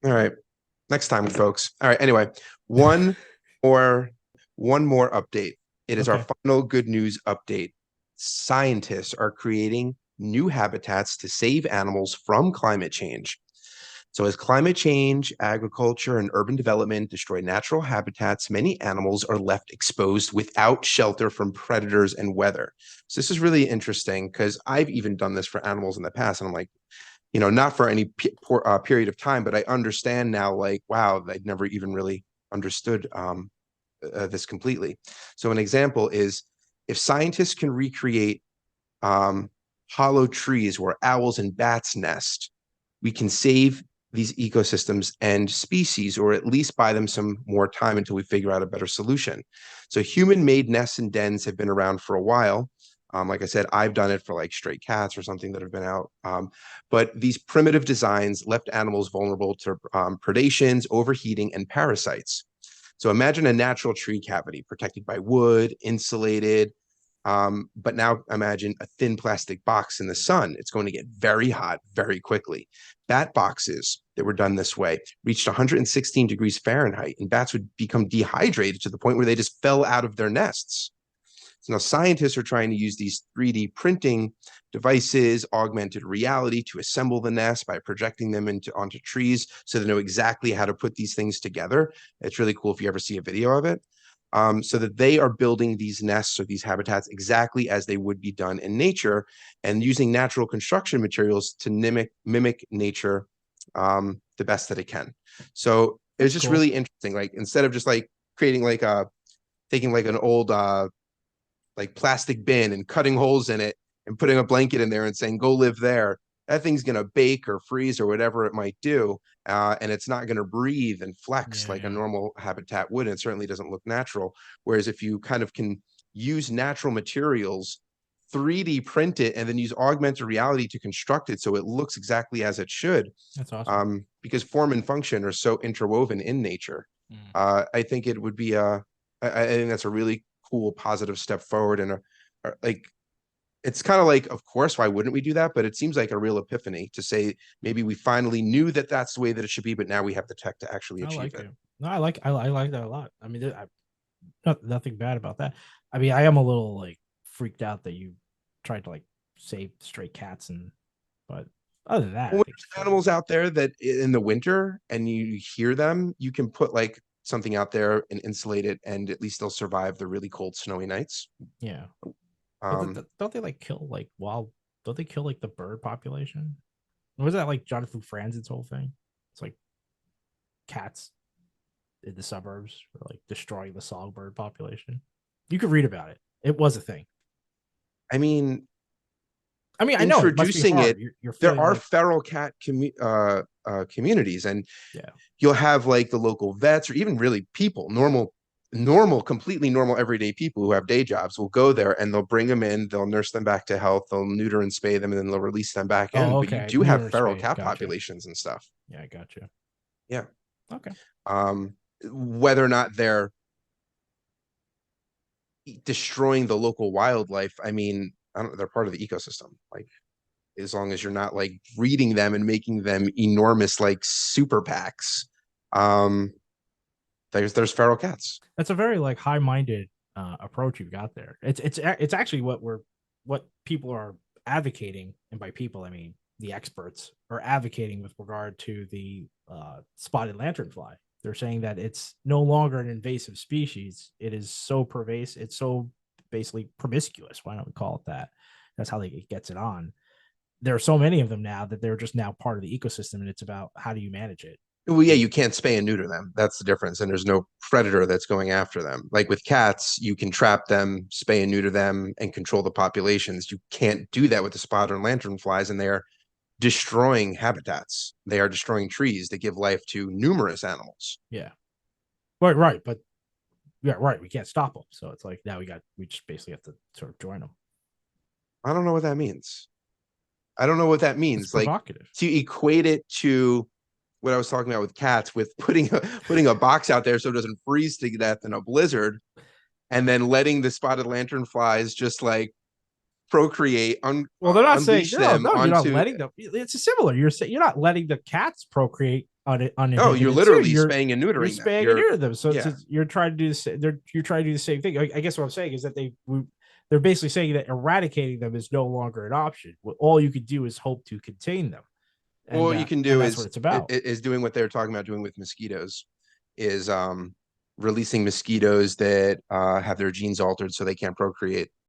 All right. Next time, folks. All right. Anyway, one or one more update. It is our Okay. final good news update. Scientists are creating new habitats to save animals from climate change. So, as climate change, agriculture, and urban development destroy natural habitats, many animals are left exposed without shelter from predators and weather. So, this is really interesting because I've even done this for animals in the past. And I'm like, not for any period of time, but I understand now, like, wow, I'd never even really understood this completely. So, an example is if scientists can recreate um, hollow trees where owls and bats nest, we can save these ecosystems and species, or at least buy them some more time until we figure out a better solution. So human-made nests and dens have been around for a while. Like I said, I've done it for like stray cats or something that have been out. But these primitive designs left animals vulnerable to predations, overheating, and parasites. So imagine a natural tree cavity protected by wood, insulated, but now imagine a thin plastic box in the sun. It's going to get very hot very quickly. Bat boxes that were done this way reached 116 degrees Fahrenheit, and bats would become dehydrated to the point where they just fell out of their nests. So now scientists are trying to use these 3D printing devices, augmented reality to assemble the nest by projecting them onto trees so they know exactly how to put these things together. It's really cool if you ever see a video of it. So that they are building these nests or these habitats exactly as they would be done in nature and using natural construction materials to mimic nature the best that it can. So it was That's just cool. really interesting. Like instead of just like creating like a taking like an old like plastic bin and cutting holes in it and putting a blanket in there and saying go live there, that thing's going to bake or freeze or whatever it might do, and it's not going to breathe and flex Yeah, like a yeah. normal habitat would, and it certainly doesn't look natural. Whereas if you kind of can use natural materials, 3D print it, and then use augmented reality to construct it so it looks exactly as it should, That's awesome. because form and function are so interwoven in nature. Mm. I think it would be I think that's a really cool positive step forward, and like it's kind of like, of course, why wouldn't we do that? But it seems like a real epiphany to say maybe we finally knew that that's the way that it should be, but now we have the tech to actually I achieve like it. it. No, I like that a lot. I mean, nothing bad about that. I mean, I am a little like freaked out that you tried to like save stray cats but other than that, Well, I when think it's there's cool. animals out there that in the winter and you hear them, you can put like something out there and insulate it, and at least they'll survive the really cold, snowy nights. Yeah, but Um, don't they like kill like wild? Don't they kill like the bird population? Was that like Jonathan Franzen's whole thing? It's like cats in the suburbs or like destroying the songbird population. You could read about it. It was a thing. I mean, I mean, I know it must be introducing hard. it, You're there feeling are like, feral cat communities, and yeah. you'll have like the local vets or even really people, normal, completely normal everyday people who have day jobs will go there and they'll bring them in, they'll nurse them back to health, they'll neuter and spay them, and then they'll release them back in. Oh, But you okay. do have Neuter feral spay. cat Gotcha. populations and stuff. Yeah, I gotcha. Yeah. Okay. Um, whether or not they're destroying the local wildlife, I mean, I don't, they're part of the ecosystem. Like as long as you're not like breeding them and making them enormous like super packs. Um, there's feral cats. That's a very like high-minded approach you've got there. It's actually what people are advocating, and by people I mean the experts are advocating with regard to the spotted lanternfly. They're saying that it's no longer an invasive species. It is so pervasive. It's so basically promiscuous. Why don't we call it that? That's how it gets it on. There are so many of them now that they're just now part of the ecosystem, and it's about how do you manage it. Well, yeah, And you can't spay and neuter them. That's the difference. And there's no predator that's going after them. Like with cats, you can trap them, spay and neuter them, and control the populations. You can't do that with the spotted lanternflies, and they are destroying habitats. They are destroying trees that give life to numerous animals. yeah, right, but yeah, right. We can't stop them. So it's like now we just basically have to sort of join them. I don't know what that means. I don't know what that It's means. Like provocative. to equate it to what I was talking about with cats, with putting a box out there so it doesn't freeze to death in a blizzard, and then letting the spotted lanternflies just like procreate, Well, they're not saying unleash no, them no. You're not onto. letting them. It's similar. You're saying you're not letting the cats procreate. No, you're uninhibited too. literally spaying and You're neutering them. spaying and You're neuter them. So yeah. you're trying to do this. You're trying to do the same thing. I guess what I'm saying is that they're basically saying that eradicating them is no longer an option. All you could do is hope to contain them, Well, what you can and do that's what it's about. is doing what they're talking about doing with mosquitoes, is releasing mosquitoes that have their genes altered so they can't procreate.